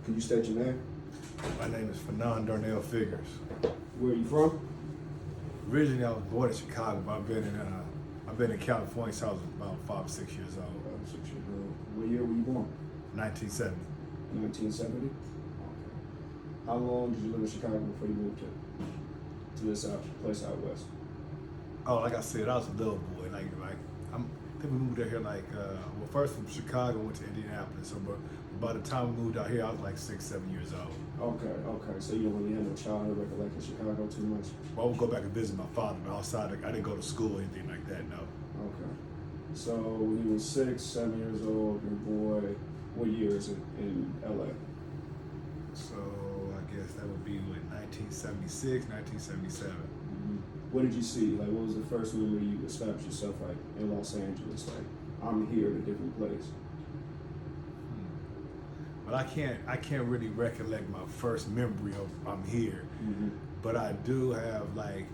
Can you state your name? My name is Fanon Darnell Figures. Where are you from? Originally, I was born in Chicago, but I've been in California since I was about 5 or 6 years old. 6 years old. What year were you born? 1970. 1970. Okay. How long did you live in Chicago before you moved to this place out west? Oh, like I said, I was a little boy. I think we moved out here well, first from Chicago, went to Indianapolis. So, but by the time we moved out here, I was like 6, 7 years old. Okay. So you don't really have no childhood recollection of Chicago too much? Well, I would go back and visit my father, but outside, I didn't go to school or anything like that, no. Okay. So when you were 6, 7 years old, your boy, what year is it in LA? So I guess that would be what, 1976, 1977. What did you see? Like, what was the first memory you established yourself like in Los Angeles? Like, I'm here in a different place. But I can't really recollect my first memory of I'm here. But I do have like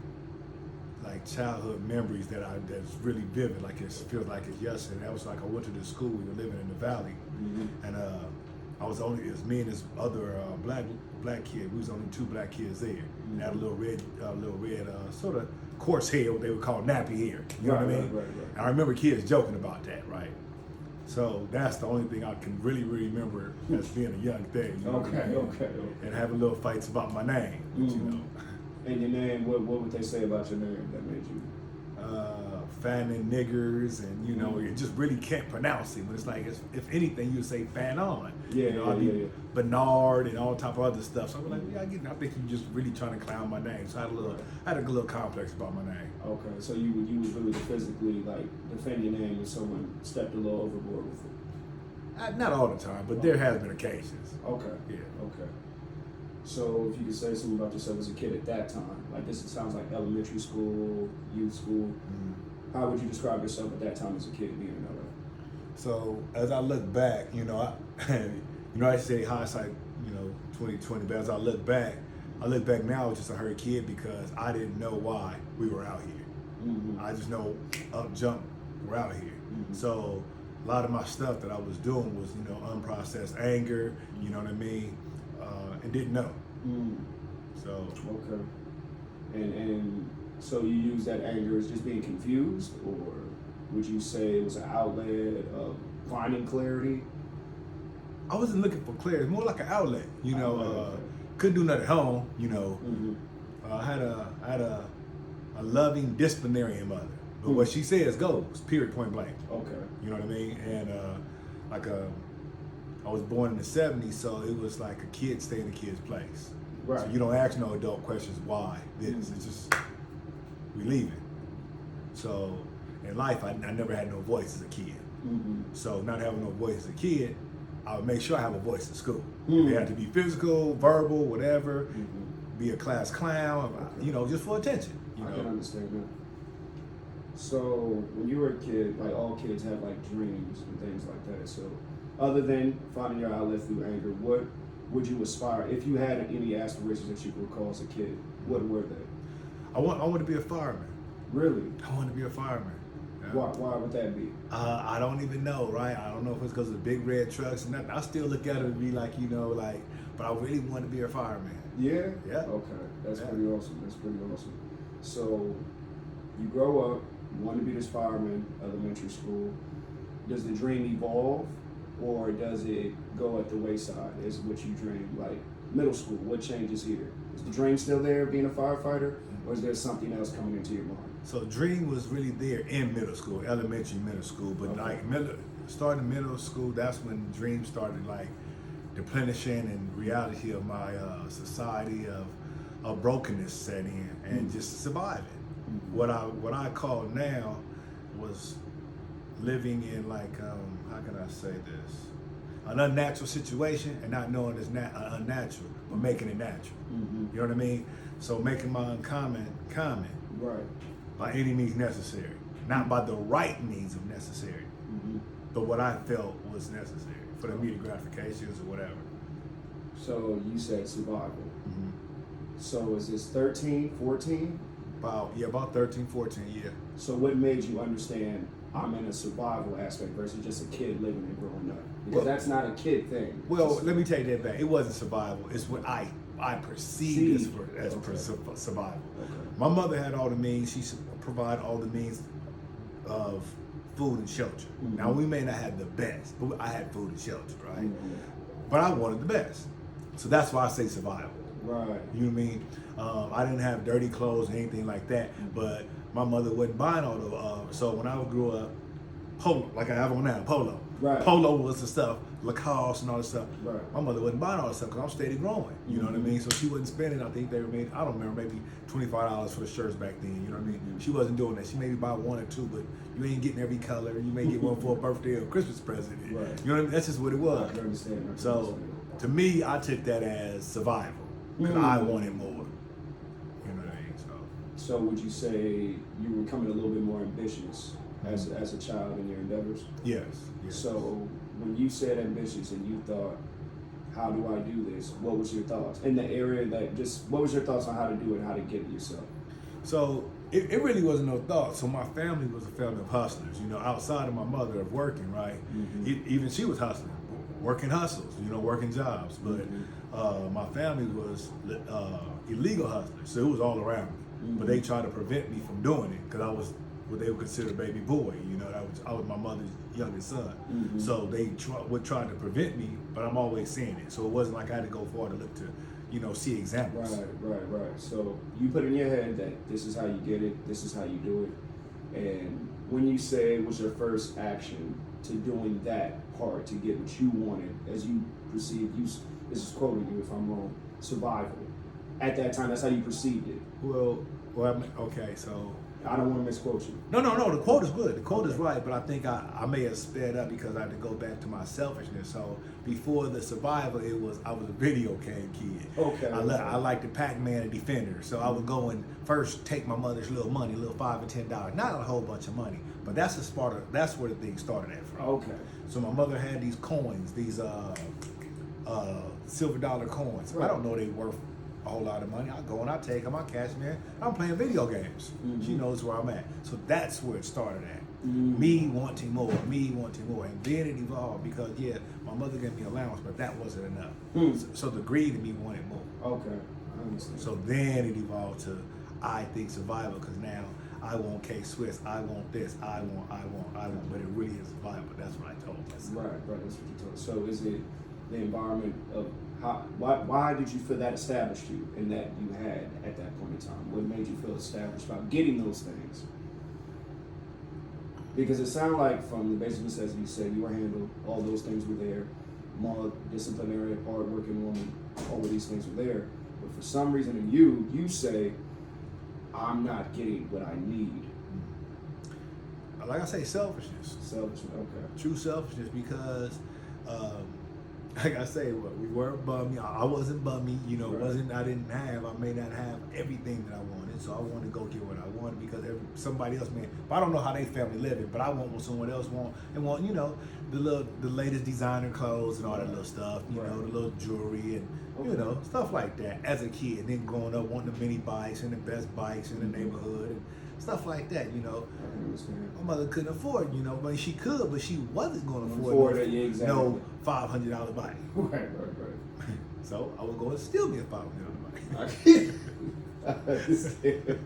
childhood memories that's really vivid. Like it feels like it's yesterday. That was like I went to this school. We were living in the valley, and it was me and this other black kid. We was only 2 black kids there. And had a little red sort of coarse hair, what they would call nappy hair. You know what I mean? Right. And I remember kids joking about that, right? So that's the only thing I can really remember as being a young thing. You know what I mean? Okay. And having little fights about my name, you know. And your name, what would they say about your name that made you? Fanon niggers, and you know, you just really can't pronounce it. But it's like, if anything, you would say Fanon. Yeah. Bernard and all type of other stuff. So I'm like, yeah, I get it. I think you just really trying to clown my name. So I had a little complex about my name. Okay, so you was really physically like defend your name if someone stepped a little overboard with it. Not all the time, but there has been occasions. Okay. Yeah. Okay. So if you could say something about yourself as a kid at that time, like this sounds like elementary school, youth school. How would you describe yourself at that time as a kid being in LA? So as I look back, I say hindsight, 2020. But as I look back now as just a hurt kid because I didn't know why we were out here. I just know up jump we're out here. So a lot of my stuff that I was doing was unprocessed anger. You know what I mean? And didn't know. So okay. And so you use that anger as just being confused, or would you say it was an outlet of finding clarity? I wasn't looking for clarity, more like an outlet. Couldn't do nothing at home. I had a loving disciplinarian mother, but what she says goes. Period. Point blank. Okay. You know what I mean? And I was born in the '70s, so it was like a kid stay in a kid's place. Right. So you don't ask no adult questions why this. It's just we leaving. So in life, I never had no voice as a kid. So not having no voice as a kid, I would make sure I have a voice in school. It had to be physical, verbal, whatever. Be a class clown, just for attention. I can understand that. So when you were a kid, like all kids have like dreams and things like that. So other than finding your outlet through anger, what would you aspire, if you had any aspirations that you could recall as a kid, what were they? I want to be a fireman. Really? I want to be a fireman. Yeah. Why would that be? I don't even know, right? I don't know if it's because of the big red trucks and nothing. I still look at it and be like, but I really want to be a fireman. Yeah? Yeah. Okay. That's pretty awesome. So you grow up, you want to be this fireman, elementary school. Does the dream evolve, or does it go at the wayside? Is what you dream? Like middle school, what changes here? Is the dream still there, being a firefighter, or is there something else coming into your mind? So dream was really there in middle school, elementary, middle school, but starting middle school, that's when dreams started like deplenishing and reality of my society of brokenness set in and just surviving. What I call now was living in like how can I say this? An unnatural situation and not knowing it's unnatural, but making it natural. You know what I mean? So making my uncommon common. Right. By any means necessary, not by the right means of necessary, but what I felt was necessary for the immediate gratifications or whatever. So you said survival. So is this 13, 14? About 13, 14, yeah. So what made you understand I'm in a survival aspect versus just a kid living and growing up? Because that's not a kid thing. Well, let me take that back. It wasn't survival. It's what I perceived as survival. Okay. My mother had all the means. She provided all the means of food and shelter. Mm-hmm. Now, we may not have the best, but I had food and shelter, right? Mm-hmm. But I wanted the best. So that's why I say survival. Right. You know what I mean? I didn't have dirty clothes or anything like that, but my mother wasn't buying all the, so when I grew up, polo, like I have on now, polo. Right. Polo was the stuff, Lacoste and all this stuff. Right. My mother wasn't buying all this stuff because I'm steady growing. You know what I mean? So she wasn't spending, I think they made, I don't remember, maybe $25 for the shirts back then. You know what I mean? Mm-hmm. She wasn't doing that. She maybe buy one or two, but you ain't getting every color. You may get one for a birthday or Christmas present. Right. You know what I mean? That's just what it was. I can understand. So to me, I took that as survival because I wanted more. You know what I mean? So would you say you were becoming a little bit more ambitious as a child in your endeavors? Yes. So when you said ambitious and you thought, how do I do this? What was your thoughts in the area what was your thoughts on how to do it, how to get it yourself? So it really wasn't no thought. So my family was a family of hustlers, you know, outside of my mother of working, right? Mm-hmm. Even she was hustling, working hustles, you know, working jobs. But my family was illegal hustlers, so it was all around me. Mm-hmm. But they tried to prevent me from doing it because I was what they would consider baby boy. You know, I was my mother's youngest son. Mm-hmm. So they would try to prevent me, but I'm always seeing it. So it wasn't like I had to go far to look to, you know, see examples. Right. So you put in your head that this is how you get it, this is how you do it. And when you say it was your first action to doing that part to get what you wanted, as you perceived, this is quoting you if I'm wrong, survival. At that time, that's how you perceived it. Well, okay, so I don't want to misquote you. No. The quote is good. The quote is right, but I think I may have sped up because I had to go back to my selfishness. So before the survival, I was a video game kid. Okay. I liked the Pac-Man and Defender, so I would go and first take my mother's little money, little $5 and $10, not a whole bunch of money, but that's where the thing started at from. Okay. So my mother had these coins, these silver dollar coins. Right. I don't know they worth a whole lot of money. I go and I take them, I cash them in. I'm playing video games. Mm-hmm. She knows where I'm at. So that's where it started at. Mm-hmm. Me wanting more. And then it evolved because, yeah, my mother gave me allowance, but that wasn't enough. Mm. So the greed in me wanted more. Okay, I understand. So then it evolved to, I think, survival, because now I want K-Swiss, I want this, I want, but it really is survival. That's what I told myself. Right, that's what you told. So is it the environment of why did you feel that established you and that you had at that point in time? What made you feel established about getting those things? Because it sounded like from the basic necessities you said you were handled, all those things were there, more disciplinary, hard-working woman, all of these things were there. But for some reason in you say, I'm not getting what I need. Like I say, selfishness. Selfishness, okay. True selfishness, because like I say, we weren't bummy. I wasn't bummy, you know. Right. I may not have everything that I wanted, so I wanted to go get what I wanted because somebody else but I don't know how they family living, but I want what someone else want, and want, you know, the latest designer clothes and all that little stuff, you know, the little jewelry and you know, stuff like that as a kid. And then growing up wanting the mini bikes and the best bikes in the neighborhood and stuff like that, you know. I understand. My mother couldn't afford, you know, but she could, but she wasn't going to afford it, yeah, exactly. No $500 bike. Right. So I would go and steal me a $500 bike. I understand.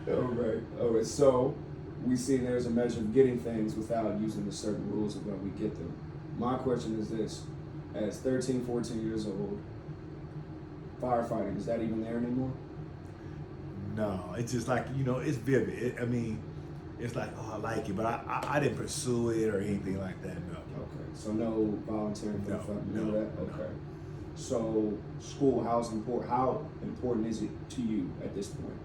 All right. So we see there's a measure of getting things without using the certain rules of when we get them. My question is this: as 13, 14 years old, firefighting, is that even there anymore? No, it's just like, you know, it's vivid. It's like, oh, I like it, but I didn't pursue it or anything like that. No. Okay, so no volunteering for No. that. Okay. So school, how important is it to you at this point?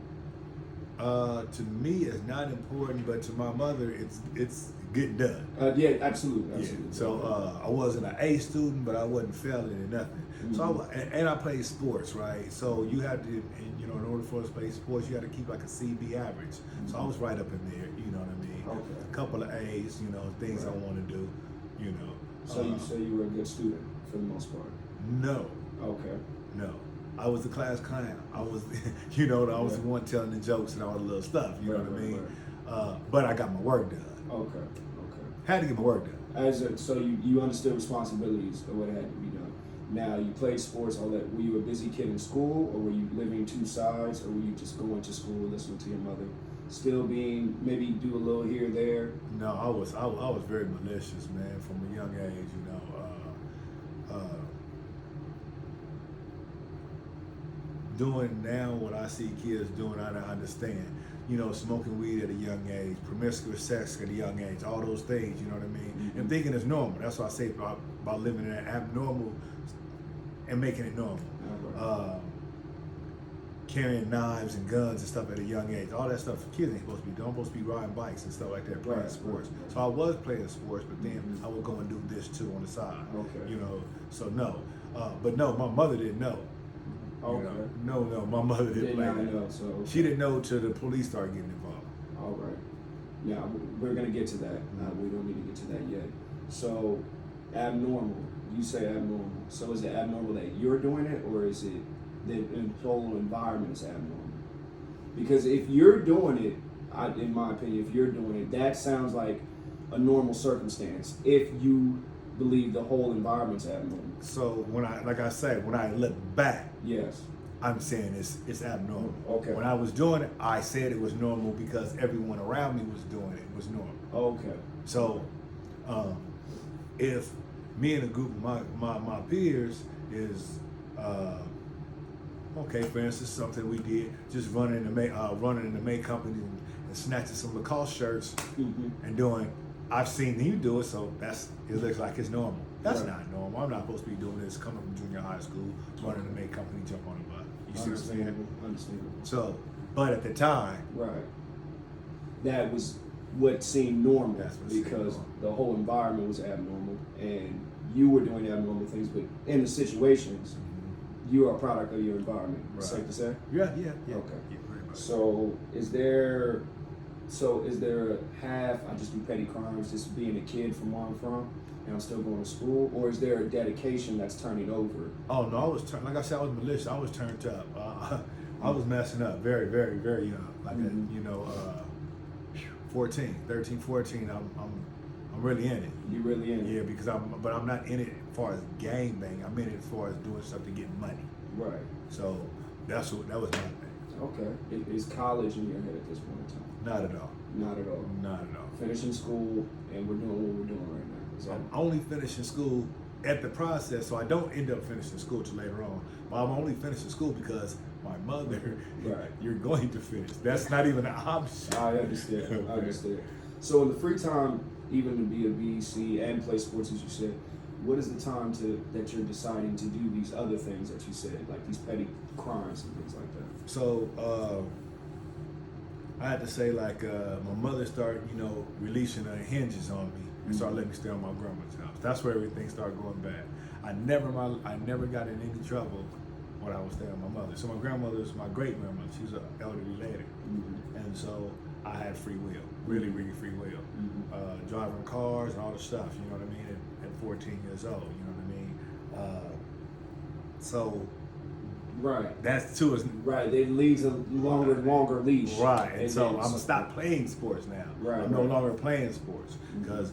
To me, it's not important, but to my mother, it's getting done. Yeah, absolutely. Yeah. So I wasn't an A student, but I wasn't failing in nothing. Mm-hmm. So I played sports, right? So you had to, you know, in order for us to play sports, you had to keep like a CB average. Mm-hmm. So I was right up in there, you know what I mean? Okay. A couple of A's, you know, things I want to do, you know. So you say you were a good student for the most part? No. Okay. No. I was the class clown. I was, you know, I was the one telling the jokes and all the little stuff, you know what I mean? Right. But I got my work done. Okay. Okay. Had to get my work done. So you understood responsibilities of what had to be done. Now you played sports, all that. Were you a busy kid in school, or were you living two sides, or were you just going to school, listening to your mother, still being maybe do a little here there? No, I was very malicious, man, from a young age. You know, doing now what I see kids doing, I don't understand. You know, smoking weed at a young age, promiscuous sex at a young age, all those things. You know what I mean? Mm-hmm. And thinking it's normal. That's what I say about living in an abnormal and making it normal. Right. Carrying knives and guns and stuff at a young age. All that stuff kids ain't supposed to be doing. Supposed to be riding bikes and stuff like that, playing Right, sports. right. So I was playing sports, but then Mm-hmm. I would go and do this too on the side. Okay. You know, so no. But no, my mother didn't know. Okay. You know? No, my mother didn't Did play not that. know. So okay. She didn't know till the police started getting involved. All right. Yeah, we're gonna get to that. We don't need to get to that yet. So, abnormal. You say abnormal. So is it abnormal that you're doing it, or is it the whole environment is abnormal? Because if you're doing it, in my opinion, if you're doing it, that sounds like a normal circumstance. If you believe the whole environment's abnormal. So when I look back, Yes. I'm saying it's abnormal. Okay. When I was doing it, I said it was normal because everyone around me was doing it. It was normal. Okay. So, if me and a group of my peers is okay, for instance, something we did, just running in the main company and snatching some Lacoste shirts Mm-hmm. and doing. I've seen you do it, so it looks like it's normal. That's Right. not normal. I'm not supposed to be doing this coming from junior high school, running the main company, jump on the bus. You see what I'm saying? Understandable. So, but at the time, Right. That was what seemed normal That's what seemed because normal. the whole environment was abnormal and you were doing abnormal things, but in the situations, you are a product of your environment. Right. Safe to say? yeah. Okay. Yeah, pretty much. So is there a half, I just do petty crimes, just being a kid from where I'm from, and I'm still going to school, or is there a dedication that's turning over? Oh no, like I said, I was malicious. I was turned up. I was messing up very, very, very young. Like Mhm. 13, 14. I'm really in it. You really in it? Yeah, because I'm not in it as far as gang bang. I'm in it as far as doing stuff to get money. Right. So that was my thing. Okay. Is college in your head at this point in time? Not at all. Not at all. Not at all. Finishing school, and we're doing what we're doing right now. Is that I'm only finishing school at the process, so I don't end up finishing school till later on. But I'm only finishing school because my mother, Right. you're going to finish. That's not even an option. I understand. I Okay. understand. So in the free time, even to be a B, C, and play sports, as you said, what is the time that you're deciding to do these other things that you said, like these petty crimes and things like that? So I had to say, like, my mother started, releasing her hinges on me and started letting me stay on my grandma's house. That's where everything started going bad. I never got in any trouble when I was staying with my mother. So my grandmother's my great grandmother. She was an elderly lady, Mm-hmm. and so I had free will, really, really free will. Mm-hmm. Driving cars and all the stuff. You know what I mean? At 14 years old. You know what I mean? So Right. that's too is Right. It leads a longer and longer leash. right. And so then I'm gonna stop playing sports now. Right, I'm no right. longer playing sports because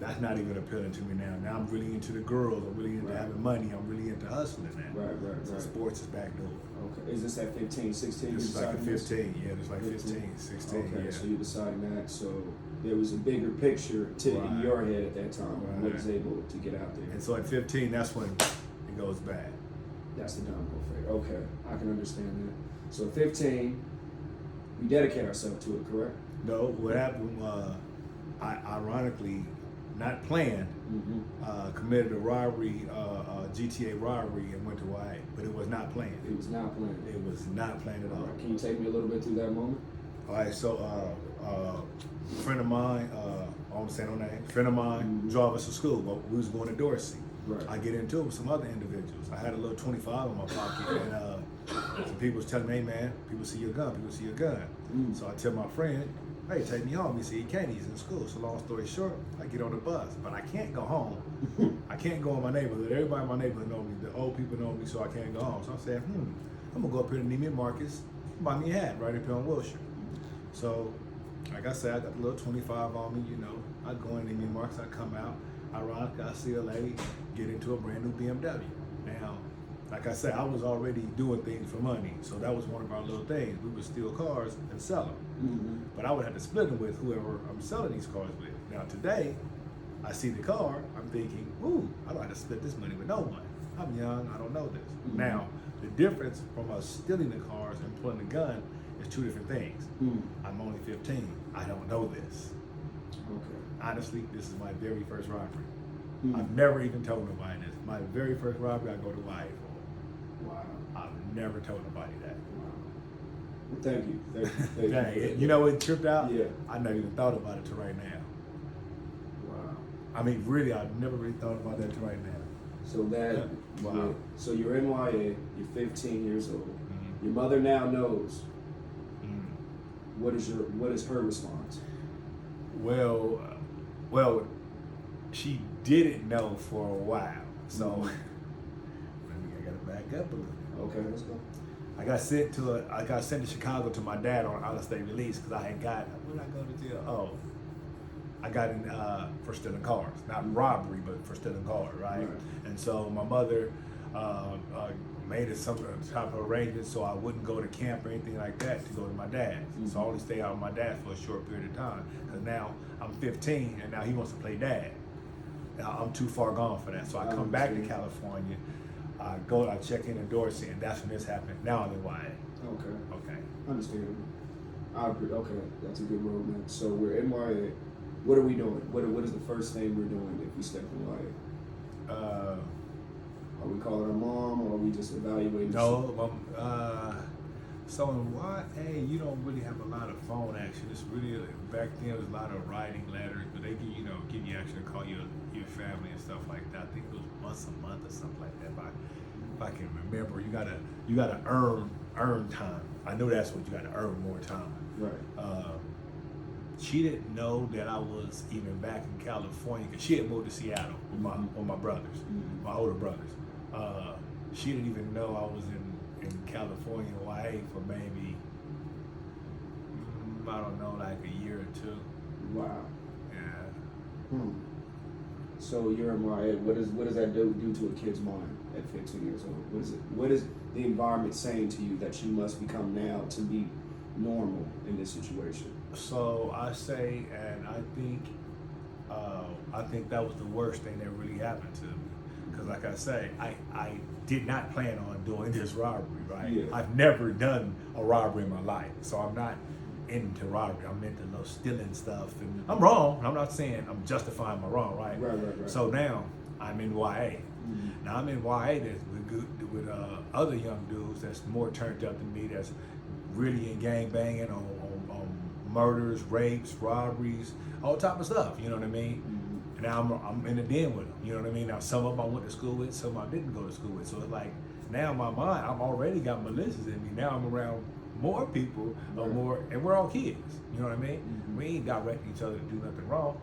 that's not even appealing to me now. Now I'm really into the girls. I'm really into Right. having money. I'm really into hustling now. Right. So sports is back door. Okay. Is this at 15, 16? This is you like a deciding this? 15. Yeah, it's like 15, 16. Okay, Yeah. so you're deciding that. So there was a bigger picture in Right. your head at that time. What Right. was able to get out there? And so at 15, that's when it goes bad. That's the downhill fade. Okay, I can understand that. So 15, we dedicate ourselves to it, correct? No, what happened? I ironically, not planned, Mm-hmm. committed a robbery, GTA robbery, and went to YA. But it was not planned. It was not planned. It was not planned at All all. right, can you take me a little bit through that moment? All right, so a friend of mine, I won't say no name, friend of mine drove us to school. But we was going to Dorsey. Right. I get into it with some other individuals. I had a little 25 in my pocket, and some people was telling me, hey man, people see your gun, people see your gun. Mm. So I tell my friend, hey, take me home. He said he can't, he's in school. So long story short, I get on the bus, but I can't go home. I can't go in my neighborhood. Everybody in my neighborhood know me. The old people know me, so I can't go home. So I said, I'm gonna go up here to Neiman Marcus, buy me a hat right up here on Wilshire. So Like I said, I got a little 25 on me, you know. I go in the marks, I come out. Ironically, I see a lady get into a brand new BMW. Now, like I said, I was already doing things for money, so that was one of our little things. We would steal cars and sell them. Mm-hmm. But I would have to split them with whoever I'm selling these cars with. Now today, I see the car, I'm thinking, ooh, I don't have to split this money with no one. I'm young, I don't know this. Mm-hmm. Now, the difference from us stealing the cars and pulling the gun is two different things. Mm-hmm. I'm only 15, I don't know this. Okay. Honestly, this is my very first robbery. Mm-hmm. I've never even told nobody this. My very first robbery I go to YA for. Wow. I've never told nobody that. Wow. Well, thank you. Thank you. Dang, you know what tripped out? Yeah. I never even thought about it till right now. Wow. I mean, really, I've never really thought about that till right now. So that, Wow. yeah. So you're in YA, you're 15 years old. Mm-hmm. Your mother now knows. Mm-hmm. What is her response? Well, she didn't know for a while. So, Mhm. I gotta back up a little. Okay, let's go. I got sent to Chicago to my dad on out-of-state release because I had got, where did I go to jail? Oh, I got in for stealing cars, not robbery, but for stealing cars, right? And so my mother made some type of arrangement so I wouldn't go to camp or anything like that to go to my dad's. Mm-hmm. So I only stayed out with my dad for a short period of time because now I'm 15 and now he wants to play dad. Now I'm too far gone for that. So I come back to California, I check in Dorsey, and that's when this happened. Now I'm in YA. Okay. Okay. Understandable. I agree. Okay, that's a good roadmap. So we're in YA. What are we doing? What is the first thing we're doing if we step in YA? Are we calling our mom, or are we just evaluating? No, so in YA, you don't really have a lot of phone action. It's really, back then, there was a lot of writing letters, but they give you action to call your family and stuff like that. I think it was once a month or something like that. If I can remember, you gotta earn time. I know that's what you gotta earn more time. Right. She didn't know that I was even back in California because she had moved to Seattle with my brothers, Mm-hmm. my older brothers. She didn't even know I was in California, YA for maybe, I don't know, like a year or two. Wow. Yeah. So you're in YA. What does that do to a kid's mind at 15 years old? What is the environment saying to you that you must become now to be normal in this situation? So I say, and I think that was the worst thing that really happened to me. Because like I say, I did not plan on doing this robbery, right? Yeah. I've never done a robbery in my life. So I'm not into robbery. I'm into little stealing stuff. And I'm wrong. I'm not saying I'm justifying my wrong, right? Right. So now I'm in YA. Mm-hmm. Now I'm in YA with other young dudes that's more turned up than me, that's really in gang banging on murders, rapes, robberies, all type of stuff, you know what I mean? Mm-hmm. And now I'm in the den with them, you know what I mean? Now some of them I went to school with, some I didn't go to school with. So it's like, now in my mind, I've already got malicious in me. Now I'm around more people, and we're all kids, you know what I mean? Mm-hmm. We ain't directing each other to do nothing wrong.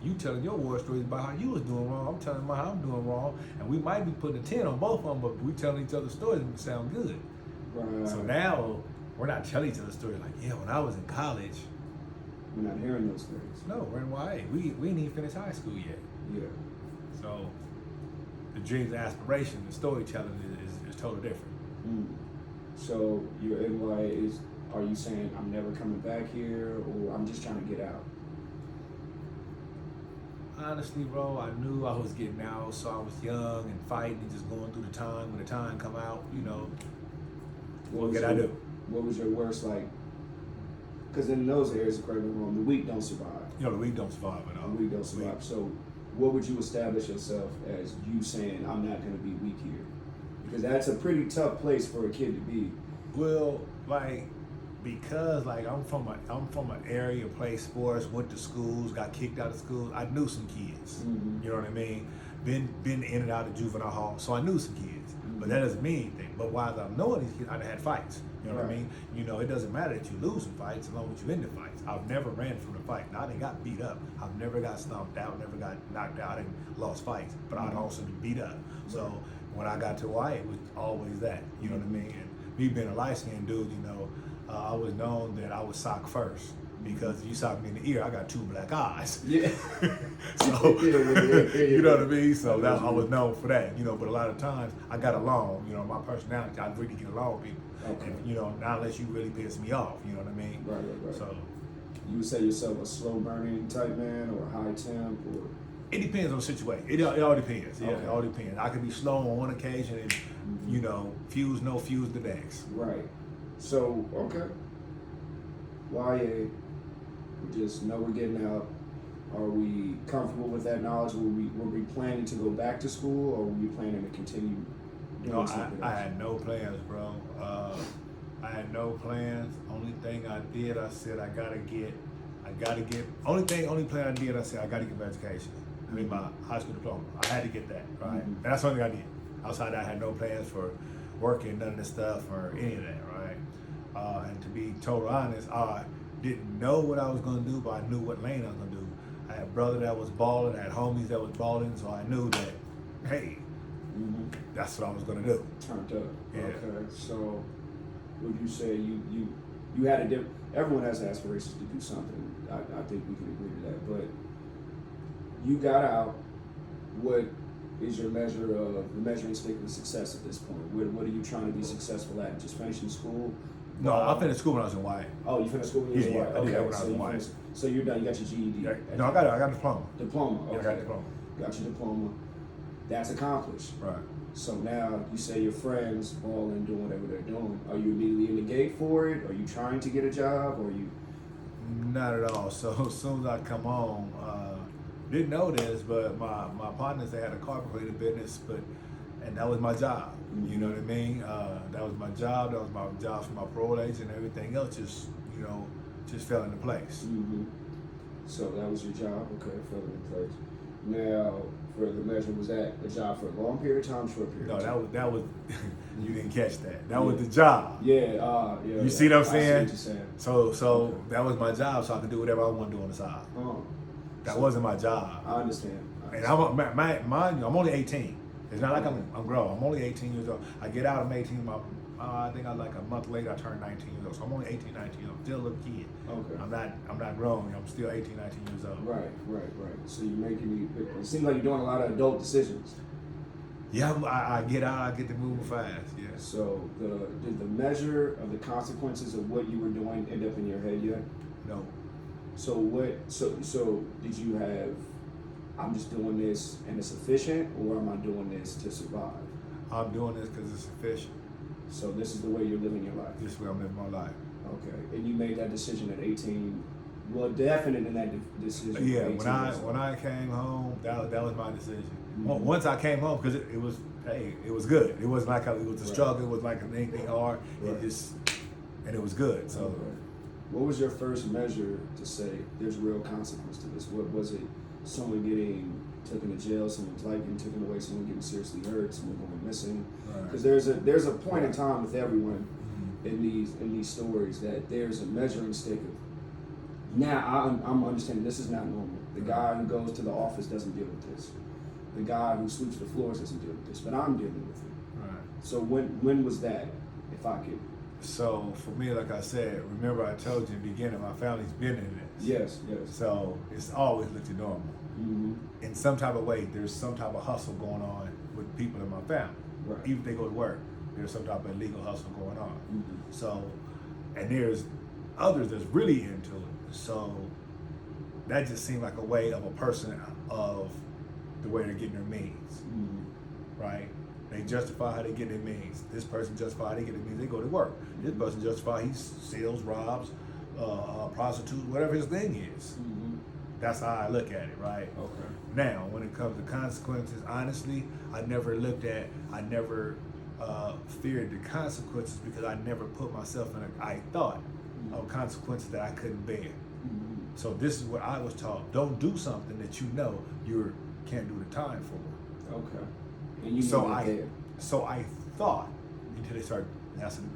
You telling your war stories about how you was doing wrong, I'm telling about how I'm doing wrong, and we might be putting a 10 on both of them, but we telling each other stories and sound good. Right. So now, we're not telling each other stories like, yeah, when I was in college. We're not hearing those things. No, we're in YA. We ain't even finished high school yet. Yeah. So the dreams and aspirations, the storytelling is totally different. So your NY are you saying I'm never coming back here, or I'm just trying to get out? Honestly, bro, I knew I was getting out, so I was young and fighting and just going through the time. When the time come out, what could I do? What was your worst, because in those areas, correct me if I'm wrong, the weak don't survive. The weak don't survive at all. The weak don't survive. So what would you establish yourself as you saying, I'm not going to be weak here? Because that's a pretty tough place for a kid to be. Well, because I'm from an area, played sports, went to schools, got kicked out of school. I knew some kids. Mm-hmm. You know what I mean? Been in and out of juvenile hall, so I knew some kids. Mm-hmm. But that doesn't mean anything. But while I'm knowing these kids, I've had fights. You know what I mean? It doesn't matter that you lose some fights as long as you're in the fights. I've never ran from the fight. I didn't got beat up. I've never got stomped out, never got knocked out and lost fights. But I'd also been beat up. So when I got to Hawaii, it was always that. You know what I mean? And me being a light-skinned dude, I was known that I would sock first. because you sock me in the ear, I got two black eyes. Yeah. So, you know what I mean? So that, I you was mean. known for that, you know, but a lot of times I got along, you know, my personality, I really get along with people. Okay. And, you know, not unless you really piss me off, you know what I mean? Right. So, You would say yourself a slow burning type man or a high temp or? it depends on the situation. It all depends. Yeah, Okay. it all depends. I can be slow on one occasion and, you know, fuse the next. Right. So, okay. YA, we just know we're getting out. Are we comfortable with that knowledge? Were we planning to go back to school, or were we planning to continue doing No, something I else? had no plans, bro. I had no plans. Only thing I did, I said I gotta get. Only plan I did, I said I gotta get my education. I mean my high school diploma. I had to get that, right? Mhm. And that's the only thing I did. Outside that, I had no plans for working, none of this stuff or any of that, right? And to be totally honest, I didn't know what I was gonna do, but I knew what lane I was gonna do. I had a brother that was balling, I had homies that was balling, so I knew that, hey, Mhm. that's what I was gonna do. Turned up. Yeah. Okay. So, would you say you had a different? Everyone has aspirations to do something. I think we can agree to that. But you got out. What is your the measuring stick of success at this point? What are you trying to be successful at? Just finishing school? No, I finished school when I was in YA. Oh, you finished school when you was Yeah, in yeah, I did that when I was in YA. So you're done. You got your GED. No, I got a diploma. Diploma. Okay. Yeah, I got a diploma. Got your diploma. That's accomplished. Right. So now you say your friends all in doing whatever they're doing. Are you immediately in the gate for it? Are you trying to get a job? Or are you? Not at all. So as soon as I come home, didn't know this, but my partners, they had a carpet cleaning business, and that was my job. You know what I mean? That was my job. That was my job for my parole agent, and everything else just, you know, just fell into place. Mm-hmm. So that was your job. Okay, fell into place. Now, for the measure, was that a job for a long period of time, short period? No, of time? that was you didn't catch that. That was the job. Yeah. You see what I'm saying? I see what you're saying. So Okay. that was my job, so I could do whatever I want to do on the side. That So, wasn't my job. I understand. And mind you, I'm only 18. It's not like I'm grown. I'm only 18 years old. I get out, I'm 18. I think like a month later, I turned 19 years old. So I'm only 18, 19 years old. Still a little kid. Okay. I'm not grown. I'm still 18, 19 years old. Right. So you're making it seems like you're doing a lot of adult decisions. Yeah, I get out, I get to move fast. Yeah. So did the measure of the consequences of what you were doing end up in your head yet? No. So so did you have, I'm just doing this and it's efficient, or am I doing this to survive? I'm doing this because it's efficient. So this is the way you're living your life. This is where I'm living my life. Okay. And you made that decision at 18. Well, definite in that decision. Yeah, at 18 years when old. I came home, that was my decision. Mhm. Once I came home, because it was good. It wasn't like it was a Right. struggle. It was like anything hard. Right. It was good. So. Okay. What was your first measure to say there's real consequence to this? What was it? Someone getting taken to jail, someone's life getting taken away, someone getting seriously hurt, someone going missing? Right. Because there's a point in time with everyone in these stories that there's a measuring stick of. Now I'm understanding this is not normal. The guy who goes to the office doesn't deal with this. The guy who sweeps the floors doesn't deal with this, but I'm dealing with it. Right. So when was that? If I could. So for me, like I said, remember I told you in the beginning, my family's been in this. Yes. So it's always looked normal. Mm-hmm. In some type of way, there's some type of hustle going on with people in my family. Right. Even if they go to work, there's some type of illegal hustle going on. Mm-hmm. So, and there's others that's really into it. So that just seemed like a way of a person of the way they're getting their means, Mm-hmm. right? They justify how they get their means. This person justify how they get their means. They go to work. This person justify he steals, robs, prostitutes, whatever his thing is. Mm-hmm. That's how I look at it, right? Okay. Now, when it comes to consequences, honestly, I never feared the consequences because I never put myself in I thought of consequences that I couldn't bear. Mm-hmm. So this is what I was taught. Don't do something that you know you can't do the time for. Okay. And you So knew it there. So I thought until they started asking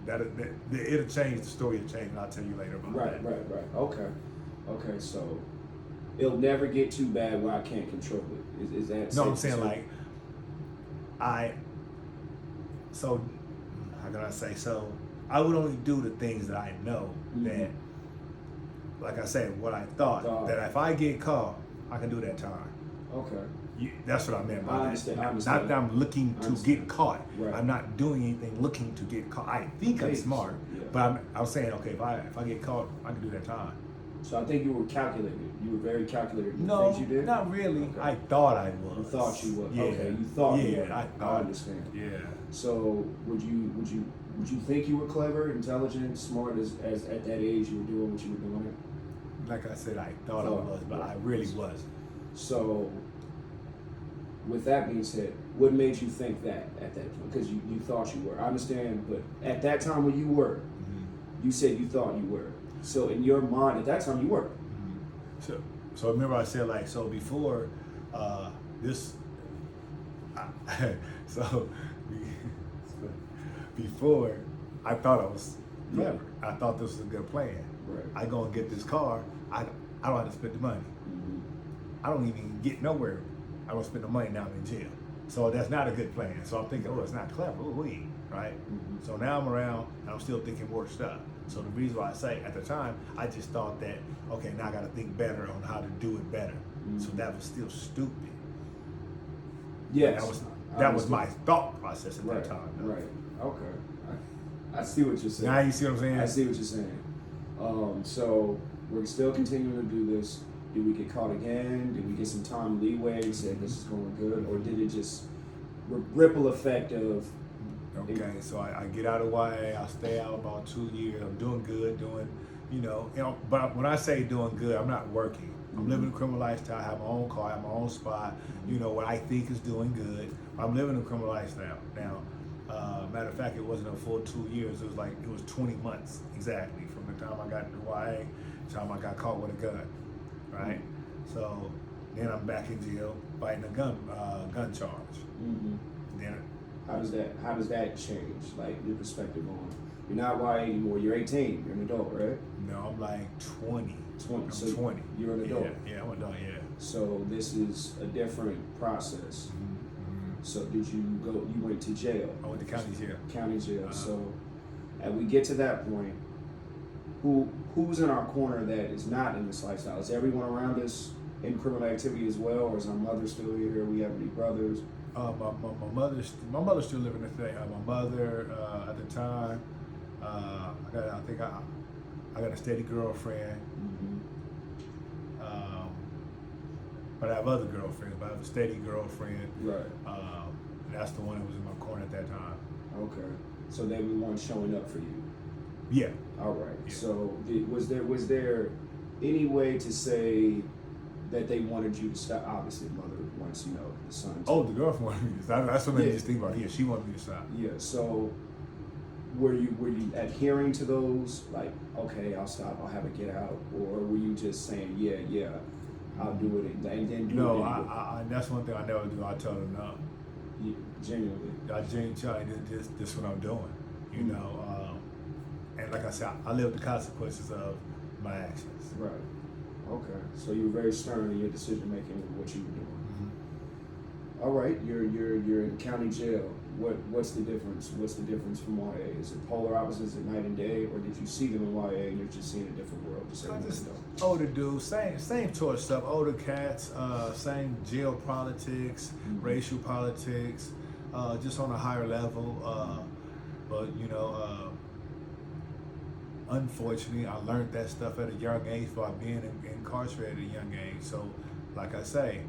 it'll change, the story will change, and I'll tell you later about that. Right. Okay. So it'll never get too bad where I can't control it. Is that? No, I'm safe to saying say? so how can I say, so I would only do the things that I know Mhm. that like I said, what I thought that if I get caught, I can do that time. Okay. That's what I meant by I that. understand. Not that I'm looking to get caught. Right. I'm not doing anything looking to get caught. I think I'm smart, but I was saying, okay, if I get caught, I can do that time. So I think you were calculated. You were very calculated. No, you did? not really. Okay. I thought I was. You thought you was. Yeah. Okay, you thought you were. I thought. I understand. Yeah. So would you think you were clever, intelligent, smart as at that age you were doing what you were doing? Like I said, I thought I was, but I really wasn't. So with that being said, what made you think that at that point? Because you thought you were. I understand, but at that time when you were, you said you thought you were. So in your mind at that time you were. So remember I said before this. So before I thought I was clever. Yeah. I thought this was a good plan. Right. I go and get this car. I don't have to spend the money. Mm-hmm. I don't even get nowhere. I don't spend the money now I'm in jail. So that's not a good plan. So I'm thinking, it's not clever. Right? Mm-hmm. So now I'm around and I'm still thinking more stuff. So the reason why I say at the time, I just thought that, okay, now I got to think better on how to do it better. Mm-hmm. So that was still stupid. Yes. That was my thought process at that time. Though. Right. Okay. I see what you're saying. Now you see what I'm saying? I see what you're saying. So we're still continuing to do this. Did we get caught again? Did we get some time leeway? Said this is going good, or did it just ripple effect of? Okay, so I get out of YA. I stay out about 2 years. I'm doing good, But when I say doing good, I'm not working. I'm living a criminal lifestyle. I have my own car, I have my own spot. What I think is doing good. I'm living a criminal lifestyle now. Matter of fact, it wasn't a full 2 years. It was 20 months exactly from the time I got into YA to the time I got caught with a gun. Right. So then I'm back in jail fighting a gun charge. Mm-hmm. Then how does that change? Like your perspective on you're not YA anymore. You're 18. You're an adult, right? No, I'm like 20. 20. I'm So 20. You're an adult. Yeah, I'm an adult. Yeah. So this is a different process. Mm-hmm. So did you go? You went to jail. I went to county jail. County jail. So, as we get to that point, who's in our corner that is not in this lifestyle? Is everyone around us in criminal activity as well, or is our mother still here? We have any brothers? My mother's still living today. My mother at the time, I got a steady girlfriend. Mm-hmm. But I have other girlfriends. But I have a steady girlfriend. Right. That's the one that was in my corner at that time. Okay. So they were the ones showing up for you. Yeah. All right. Yeah. So was there any way to say that they wanted you to stop? Obviously, the mother wants the son. Oh, the girlfriend wanted me to stop. That's what made me just think about it. Yeah, she wanted me to stop. Yeah. So were you adhering to those? Like, okay, I'll stop. I'll have it get out, or were you just saying, yeah, I'll do it, and then do it? No, I that's one thing I never do. I tell them no. Yeah, genuinely. I genuinely tell you this is what I'm doing. And like I said, I live the consequences of my actions. Right. Okay. So you were very stern in your decision making with what you were doing. Mm-hmm. All right. You're in county jail. What's the difference? What's the difference from YA? Is it polar opposites at night and day, or did you see them in YA and you're just seeing a different world? Just older dudes, same sort of stuff. Older cats, same jail politics, racial politics, just on a higher level. But unfortunately, I learned that stuff at a young age by being incarcerated at a young age. So, like I say,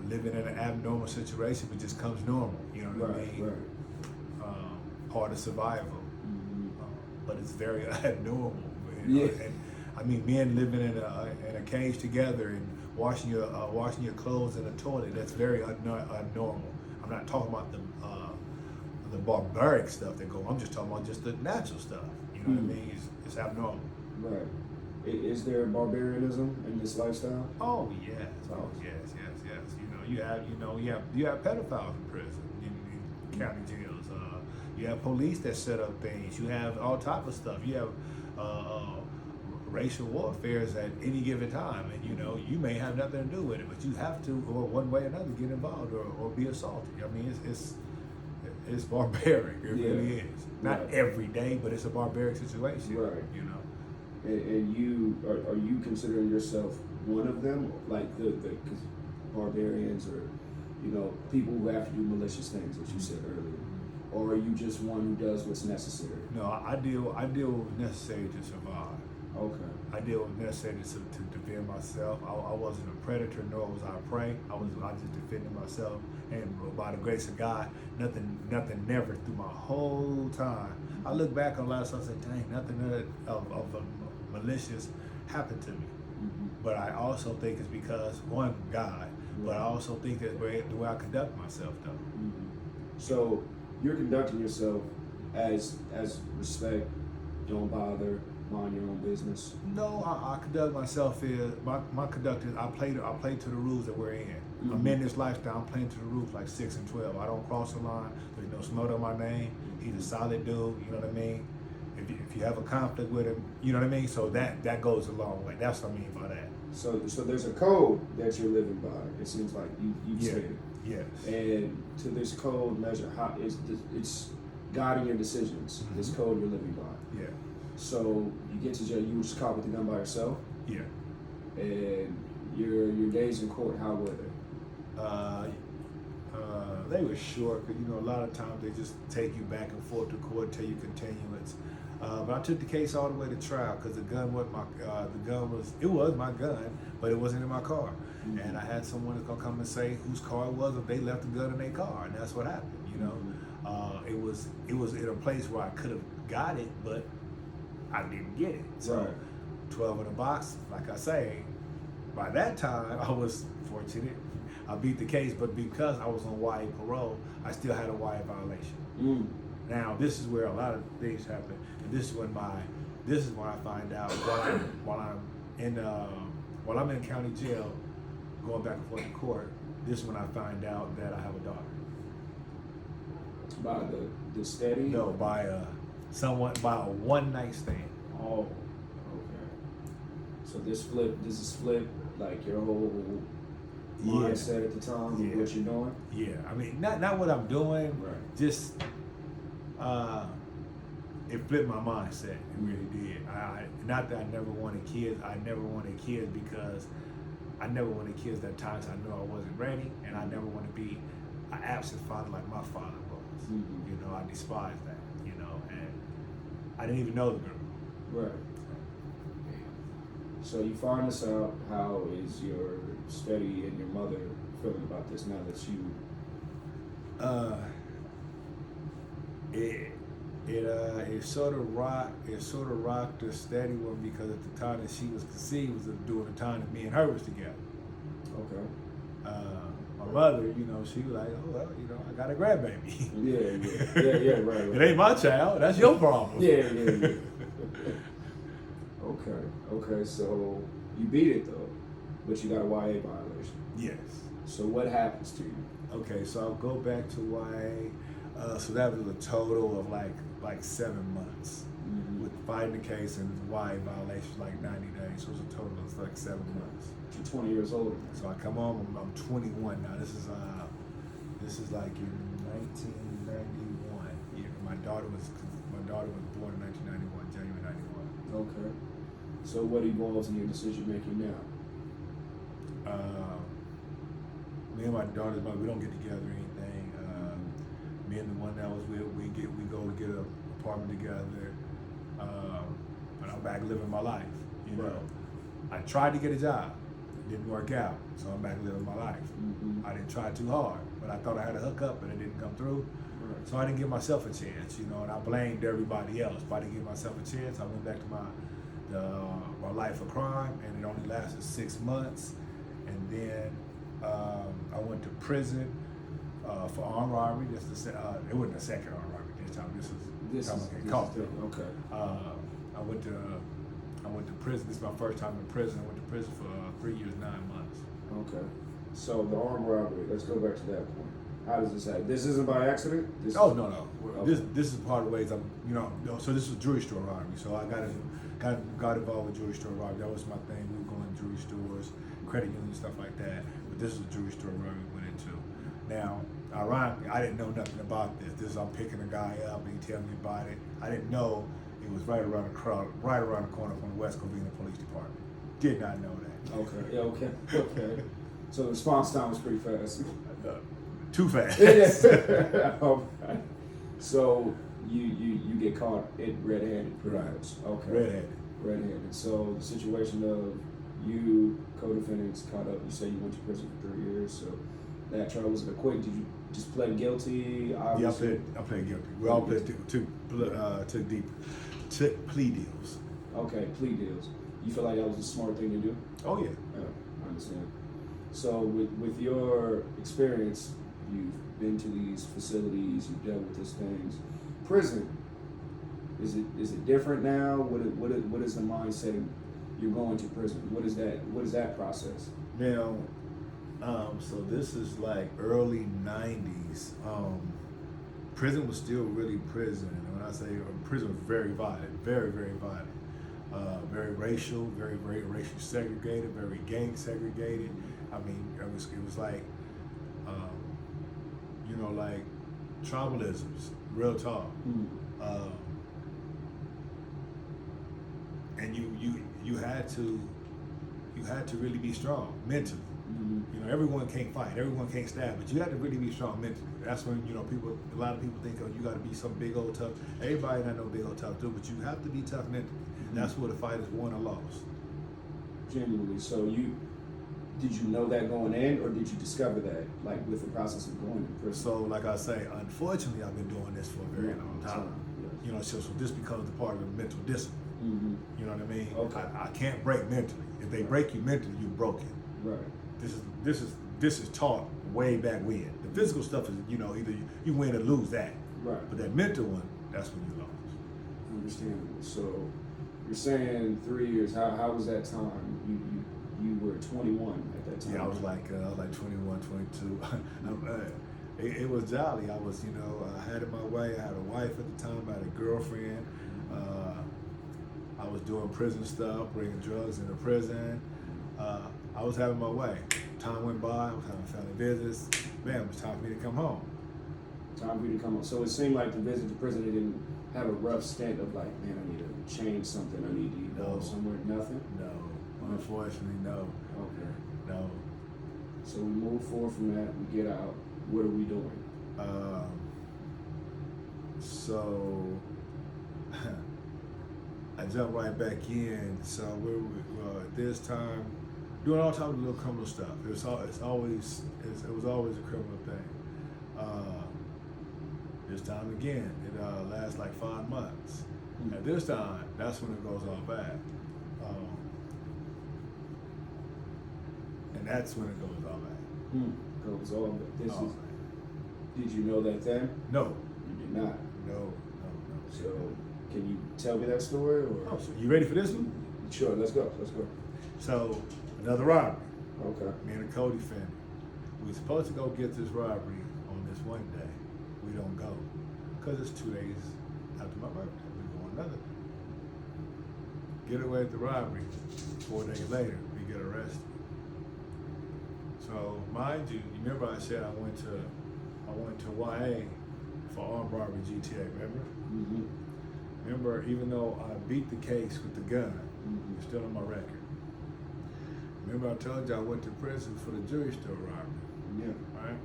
living in an abnormal situation, it just comes normal. You know what I mean? Right. Part of survival. Mm-hmm. But it's very abnormal. Yeah. And I mean, men living in a cage together and washing your clothes in a toilet. That's very abnormal. I'm not talking about the barbaric stuff that go. I'm just talking about just the natural stuff. You know what I mean? It's abnormal. Right. Is there barbarianism in this lifestyle? Oh yes. Oh yes. You have pedophiles in prison, in county jails. You have police that set up things. You have all type of stuff. You have racial warfare at any given time, and you may have nothing to do with it, but you have to, or one way or another, get involved or be assaulted. I mean, it's barbaric. It really is. Not every day, but it's a barbaric situation. Right. And you are you considering yourself one of them, like the barbarians, or people who have to do malicious things, as you said earlier, or are you just one who does what's necessary? No, I deal with necessary to survive. Okay. I deal with necessary to defend myself. I wasn't a predator, nor was I a prey. I just defended myself, and by the grace of God, nothing never through my whole time. I look back on a lot of stuff and say, dang, nothing of malicious happened to me. Mm-hmm. But I also think it's because, one, God, but I also think that's the way I conduct myself, though. Mm-hmm. So you're conducting yourself as respect, don't bother, mind your own business. No, I conduct myself as my conduct is I play to the rules that we're in. Mm-hmm. I'm in this lifestyle. I'm playing to the rules like 6 and 12. I don't cross the line. There's no smoke on my name. He's a solid dude. You know what I mean? If you have a conflict with him, you know what I mean. So that goes a long way. That's what I mean by that. So there's a code that you're living by. It seems like you stated. Yes. And to this code measure, how it's guiding your decisions. Mm-hmm. This code you're living by. Yeah. So you get to jail. You were just caught with the gun by yourself. Yeah. And your days in court, how were they? They were short, because a lot of times they just take you back and forth to court until you continuance. But I took the case all the way to trial because the gun was my gun, but it wasn't in my car. Mm-hmm. And I had someone that's gonna come and say whose car it was if they left the gun in their car, and that's what happened. Mm-hmm. It was in a place where I could have got it, but I didn't get it. So right. 12 in the box, like I say. By that time, I was fortunate. I beat the case, but because I was on YA parole, I still had a YA violation. Mm. Now, this is where a lot of things happen, and this is when I find out while I'm in county jail, going back and forth to court. This is when I find out that I have a daughter. By the steady? No, by a one night stand. Oh, okay. So this is flip like your whole mindset at the time of what you're doing? Yeah, I mean, not what I'm doing, right. Just it flipped my mindset. It really did. Not that I never wanted kids. I never wanted kids because I never wanted kids at times I knew I wasn't ready, and I never want to be an absent father like my father was. Mm-hmm. I despise that. And I didn't even know the girl. Right. So you find this out. How is your steady and your mother feeling about this now that you? It sort of rocked the steady one, because at the time that she was conceived was during the time that me and her was together. Okay. My mother, she was like, oh well, I got a grandbaby. Yeah, right. It ain't my child. That's your problem. Yeah. Okay. So you beat it though, but you got a YA violation. Yes. So what happens to you? Okay, so I'll go back to YA. So that was a total of like 7 months with fighting the case and YA violations, like 90 days. So it was a total of like 7 months. You're 20 years old. So I come home. I'm 21 now. This is like in 1991. Yeah, my daughter was born in 1991, January 91. Okay. So what evolves in your decision making now? Me and my daughter's mother, we don't get together or anything. Me and the one that I was with, we go to get an apartment together. But I'm back living my life. Right. I tried to get a job, it didn't work out, so I'm back living my life. Mm-hmm. I didn't try too hard, but I thought I had a hookup, but it didn't come through. Right. So I didn't give myself a chance, and I blamed everybody else. But I didn't give myself a chance. I went back to my life of crime, and it only lasted 6 months. And then I went to prison for armed robbery. It wasn't a second armed robbery this time. This is caught. Okay. I went to prison. This is my first time in prison. I went to prison for 3 years, 9 months. Okay. So the armed robbery. Let's go back to that point. How does this happen? This isn't by accident. No. Okay. This is part of the ways I'm. So this was jewelry store robbery. So I got involved with jewelry store robbery. That was my thing. We were going to jewelry stores, credit unions, stuff like that. But this is a jewelry store robbery we went into. Now, ironically, I didn't know nothing about this. I'm picking a guy up and he tells me about it. I didn't know It was right around the corner from the West Covina Police Department. Did not know that. Okay. Yeah. Okay. Okay. So the response time was pretty fast. Too fast. All right. So you get caught red-handed, pretty Right. much. Okay. Red-handed. So the situation of you co-defendants caught up. You say you went to prison for 3 years. So that trial was it quick? Did you just plead guilty? Obviously? Yeah, I pled guilty. We all pled took plea deals. Okay, plea deals. You feel like that was a smart thing to do? Oh yeah. Yeah, I understand. So with your experience, you've been to these facilities, you've dealt with these things. Prison, is it different now? What is the mindset of you're going to prison? What is that process? Now, so this is like early '90s. Prison was still really prison. And when I say prison was very violent, very, very violent. Very racial, very, very racially segregated, very gang segregated. I mean, it was like, like tribalisms, real talk. Mm. And you had to really be strong mentally. Mm-hmm. Everyone can't fight, everyone can't stab, but you had to really be strong mentally. That's when a lot of people think, oh, you got to be some big old tough. Everybody not no big old tough dude, but you have to be tough mentally. Mm-hmm. That's where the fight is won or lost. Genuinely. So did you know that going in, or did you discover that like with the process of going to prison? So, like I say, unfortunately, I've been doing this for a very long time. Yes. So this becomes a part of the mental discipline. Mm-hmm. You know what I mean? Okay. I can't break mentally. If they break you mentally, you're broken. Right. This is taught way back when. The physical stuff is, either you win or lose that. Right. But that mental one, that's when you lost. Understandable. So you're saying 3 years. How was that time? You were 21 at that time. Yeah, I was like 21, 22. It was jolly. I was, I had it my way. I had a wife at the time. I had a girlfriend. I was doing prison stuff, bringing drugs into prison. I was having my way. Time went by. I was having family visits. Bam, it was time for me to come home. Time for you to come home. So it seemed like the visit to prison, it didn't have a rough stint of like, man, I need to change something. I need to go somewhere. Nothing? No. Unfortunately, no. Okay. No. So we move forward from that. We get out. What are we doing? So I jumped right back in. So we were at this time doing all types of little criminal stuff. It was always a criminal thing. This time again, it lasts like 5 months. Mm-hmm. At this time, that's when it goes all bad. And that's when it goes all bad. Goes all bad. All bad. Did you know that then? No. You did not. No. So can you tell me that story? Or? Oh, so you ready for this one? Sure. Let's go. So another robbery. Okay. Me and a co-defendant. We were supposed to go get this robbery on this one day. We don't go because it's 2 days after my birthday. We go on another day. Get away with the robbery. 4 days later, we get arrested. So mind you remember I said I went to YA for armed robbery GTA. Remember? Mm-hmm. Remember, even though I beat the case with the gun, Mm-hmm. it's still on my record. Remember I told you I went to prison for the jewelry store robbery. Yeah. Right?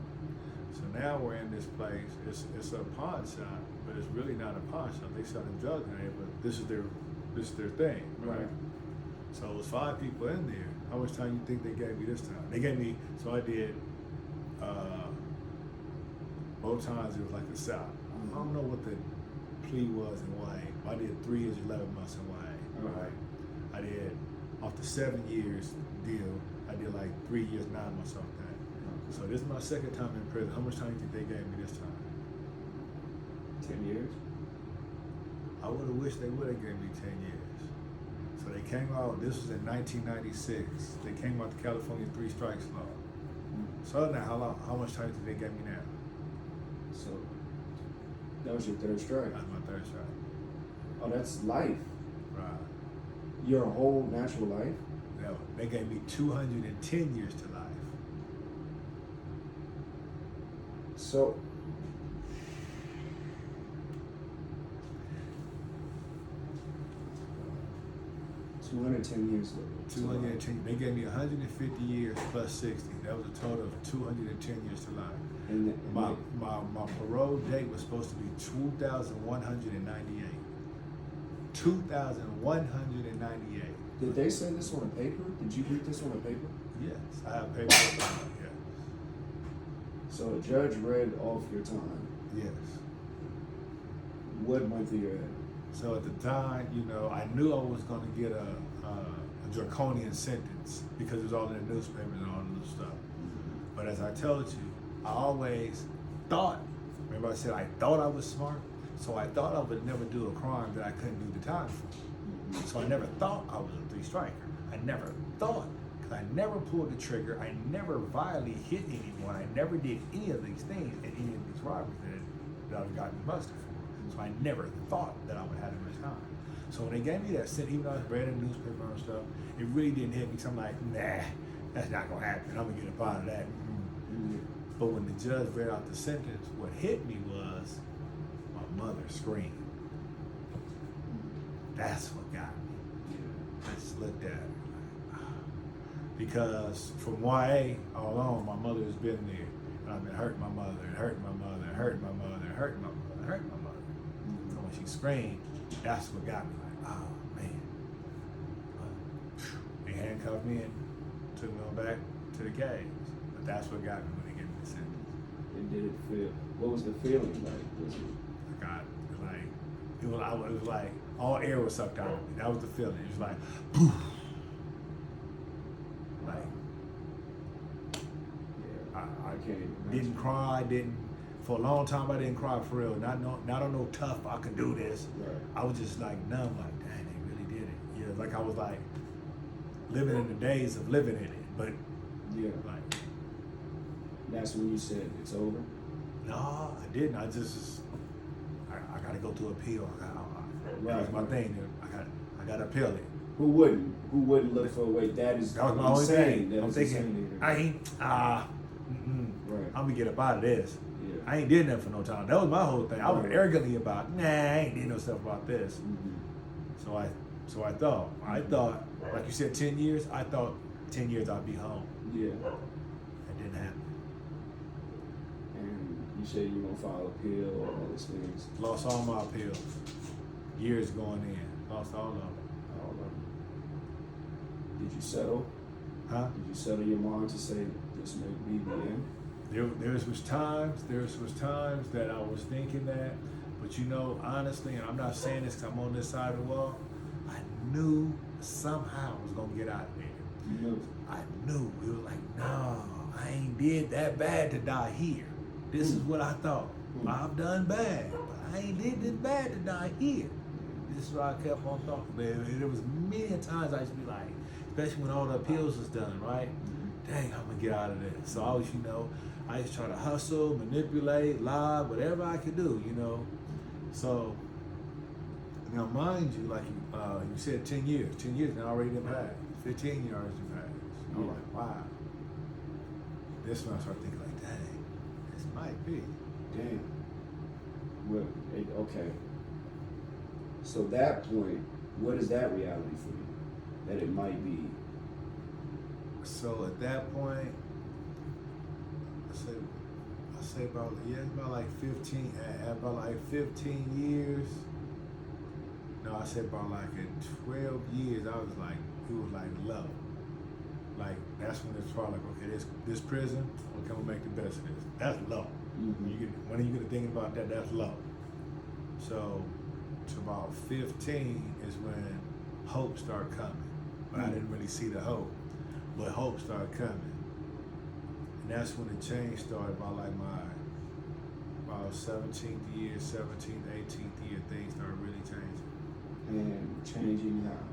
So now we're in this place. It's a pawn shop, but it's really not a pawn shop. They selling drugs in there, but this is their thing. Right. So it was 5 people in there. How much time you think they gave me this time? They gave me, so I did, both times it was like a shot. I don't know what the plea was in YA. I did 3 years, 11 months in YA. Right. I did, off the 7 years deal, I did like 3 years, 9 months off that. So this is my second time in prison. How much time do you think they gave me this time? 10 years. I would have wished they would have given me 10 years. So they came out, this was in 1996. They came out the California 3 strikes law. So now, how much time do you think they gave me now? So that was your third strike. That's my 3rd strike. Oh, that's life. Right. Your whole natural life? No, they gave me 210 years to life. So, 210 years. 210. They gave me 150 years plus 60. That was a total of 210 years to life. And My parole date was supposed to be 2,198. 2,198. did they say this on a paper? Did you read this on a paper? Yes, I have paperwork on it. Yeah. So a judge read off your time. Yes. What went through your head? So at the time, you know, I knew I was going to get a draconian sentence because it was all in the newspapers and all this stuff. But as I told you, I always thought, remember I said I thought I was smart? So I thought I would never do a crime that I couldn't do the time for. So I never thought I was a three-striker. I never thought, because I never pulled the trigger. I never violently hit anyone. I never did any of these things in any of these robberies that I've gotten busted for. So I never thought that I would have that much time. So when they gave me that sentence, even though I read in the newspaper and stuff, it really didn't hit me. So I'm like, nah, that's not gonna happen. I'm gonna get up out of that. But when the judge read out the sentence, what hit me was my mother screamed. That's what got me. I just looked at her like, because from YA all along, my mother has been there, and I've been hurting my mother and hurting my mother and hurting my mother and hurting my mother and hurting my mother. So when she screamed, that's what got me like, oh man. They handcuffed me and took me on back to the cage. But that's what got me when they gave me the sentence. And did it feel? What was the feeling like? Was it? It was like all air was sucked out of me. That was the feeling. It was like, poof. Like, Yeah, I can't even imagine. Didn't cry. For a long time I didn't cry for real. Not on no tough, I can do this. Right. I was just like numb, like, dang, they really did it. Yeah, like I was like living in the days of living in it. But Yeah. like, That's when you said it's over. no, I didn't. I just I gotta go to appeal. That was my thing. I gotta appeal it. Who wouldn't? Who wouldn't look for a way? That is That was my only insane. thing. That I'm is thinking, insane. I ain't, right. I'm gonna get up out of this. Yeah. I ain't did nothing for no time. That was my whole thing. I was Right. arrogantly about, nah, I ain't did no stuff about this. Mhm. So I thought, like you said, 10 years. I thought 10 years I'd be home. Yeah. That didn't happen. And you said you were gonna file appeal or all these things. Lost all my appeals. Years going in. Lost all of them. All of them. Did you settle? Huh? Did you settle your mind to say this may be the end? There was times that I was thinking that, but you know, honestly, and I'm not saying this because I'm on this side of the wall, I knew somehow I was gonna get out of there. You knew. I knew. It was like, no, I ain't did that bad to die here. This is what I thought. I've done bad, but I ain't did this bad to die here. This is what I kept on talking. There was many times I used to be like, especially when all the appeals was done, right? Dang, I'm gonna get out of this. So I always, you know, I used to try to hustle, manipulate, lie, whatever I could do, you know. So now, mind you, like you said, 10 years. 10 years now already done passed. 15 years already passed. I'm like, wow. This one I started thinking like, dang, this might be. Damn. Well, okay. So that point, what is that reality for you? That it might be. So at that point, I say about like 15. At about like 15 years. No, I said about like in 12 years. I was like, it was like low. Like that's when it's probably like, okay, this prison, okay, I'm gonna make the best of this. That's low. Mm-hmm. When you get to thinking about that, that's low. So to about 15 is when hope started coming. But I didn't really see the hope. But hope started coming. And that's when the change started about like about 17th year, 17th, 18th year, things started really changing. And changing how?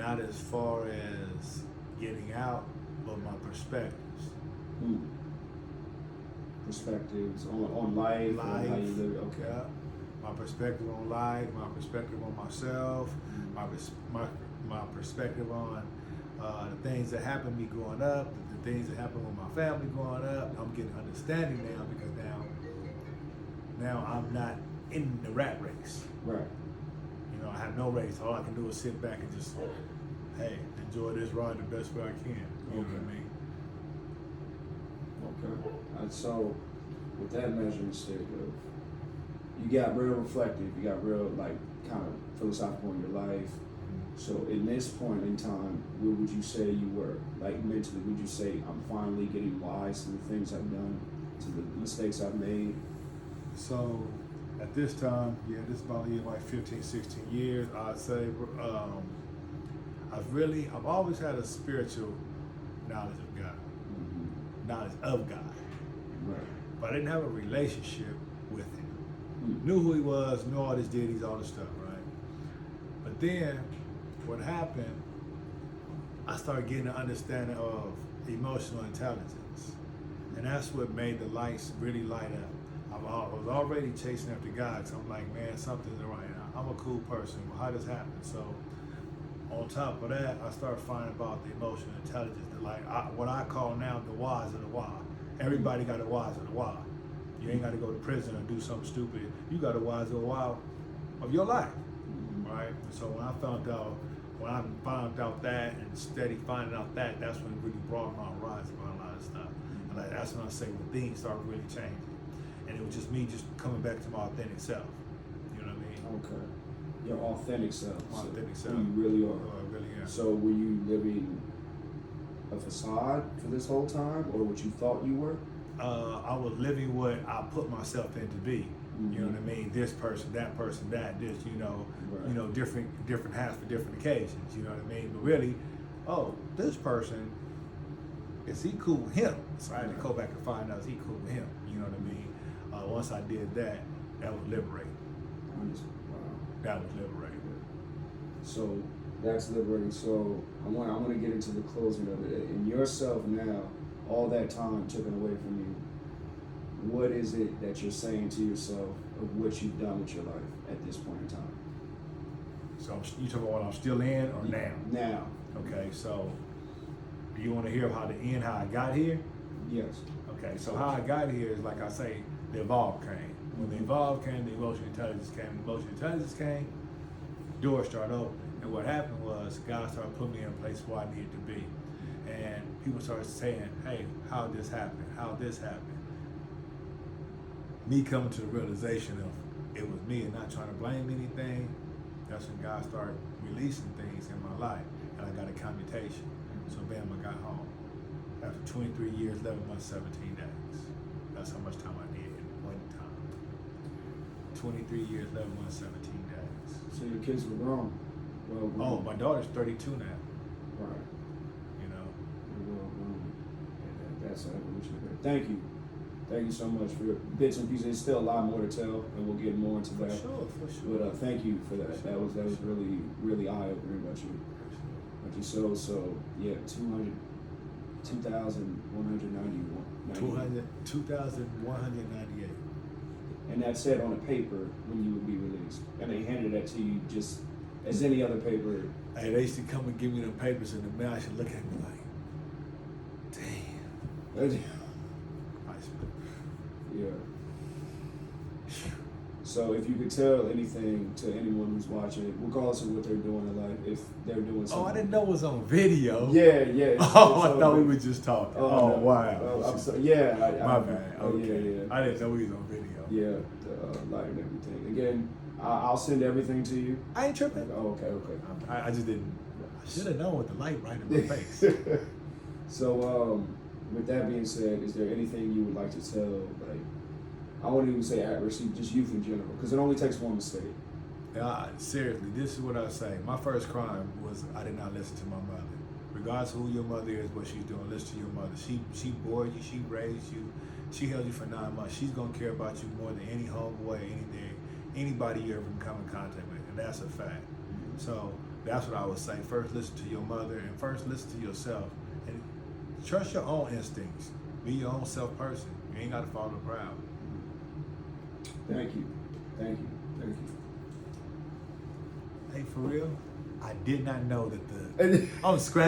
Not as far as getting out, but my perspectives. Perspectives on life, on how you live. Okay. Yeah. My perspective on life, my perspective on myself, my perspective on the things that happened to me growing up, the things that happened with my family growing up. I'm getting understanding now because now I'm not in the rat race. Right. You know, I have no race. All I can do is sit back and just, hey, enjoy this ride the best way I can. You know what I mean? Okay. And so, with that measuring stick of, you got real reflective, you got real, like, kind of philosophical in your life. So, in this point in time, where would you say you were? Like, mentally, would you say, I'm finally getting wise to the things I've done, to the mistakes I've made? So, at this time, yeah, this is about like 15, 16 years, I'd say, I've always had a spiritual knowledge of God, knowledge of God. Right. But I didn't have a relationship with him. Knew who he was, knew all his deeds, all this stuff, right? But then, what happened, I started getting an understanding of emotional intelligence. And that's what made the lights really light up. I was already chasing after God, so I'm like, man, something's right. I'm a cool person. Well, how does happen? So, on top of that, I started finding about the emotional intelligence, what I call now the whys of the why. Everybody got a whys of the why. You ain't got to go to prison or do something stupid. You got a whys of the why of your life, right? So when I found out that and steady finding out that, that's when it really brought my horizon about a lot of stuff. And like, that's when I say when things started really changing. And it was just me just coming back to my authentic self. You know what I mean? Okay. Your authentic self. My authentic self. Who you really are. I really am. So were you living a facade for this whole time, or what you thought you were? I was living what I put myself in to be. You know what I mean? This person, that, this, Right. different hats for different occasions, you know what I mean? But really, this person, is he cool with him? So I had to go back and find out, is he cool with him? You know what I mean? Once I did that, that was liberating. Wow. That was liberating. So that's liberating. So I want to get into the closing of it. In yourself now, all that time taken away from you, what is it that you're saying to yourself of what you've done with your life at this point in time? So you talking about what I'm still in or now? Now. Okay, so do you want to hear how I got here? Yes. Okay, so how I got here is, like I say, the evolve came. When the evolve came, the emotional intelligence came. The emotional intelligence came, doors started opening. And what happened was God started putting me in a place where I needed to be. And people started saying, hey, how this happened? How this happened? Me coming to the realization of it was me and not trying to blame anything. That's when God started releasing things in my life. And I got a commutation. So bam, I got home. After 23 years, 11 months, 17 days. That's how much time I needed in one time. 23 years, 11 months, 17 days. So your kids were grown. Well grown. Oh, my daughter's 32 now. Right. You know. You're well grown. And that's an evolution. Thank you. Thank you so much for your bits and pieces. There's still a lot more to tell, and we'll get more into that. For sure. But thank you for that. That was really, really eye-opening about you. So yeah, 2,191. 2,198. And that said on a paper when you would be released. And they handed that to you just as any other paper. Hey, they used to come and give me the papers in the mail. I should look at me like, damn. Yeah. So if you could tell anything to anyone who's watching, regardless of what they're doing in life, if they're doing something. Oh, I didn't know it was on video. Yeah. I thought we were just talking. Oh, no. Wow. I'm sorry. Yeah. My bad. Okay. Yeah. I didn't know we was on video. Yeah, the light and everything. Again, I'll send everything to you. I ain't tripping. Oh, okay. I just didn't. I should have known with the light right in my face. So, with that being said, is there anything you would like to tell, like, I won't even say at-risk, just youth in general, because it only takes one mistake. Seriously, this is what I say. My first crime was I did not listen to my mother. Regardless of who your mother is, what she's doing, listen to your mother. She bore you, she raised you, she held you for 9 months. She's gonna care about you more than any homeboy, anything, anybody you ever come in contact with, and that's a fact. So that's what I would say. First, listen to your mother, and first, listen to yourself, and trust your own instincts. Be your own self person. You ain't gotta follow the crowd. Thank you. Hey, for real, I did not know that I'm scratching.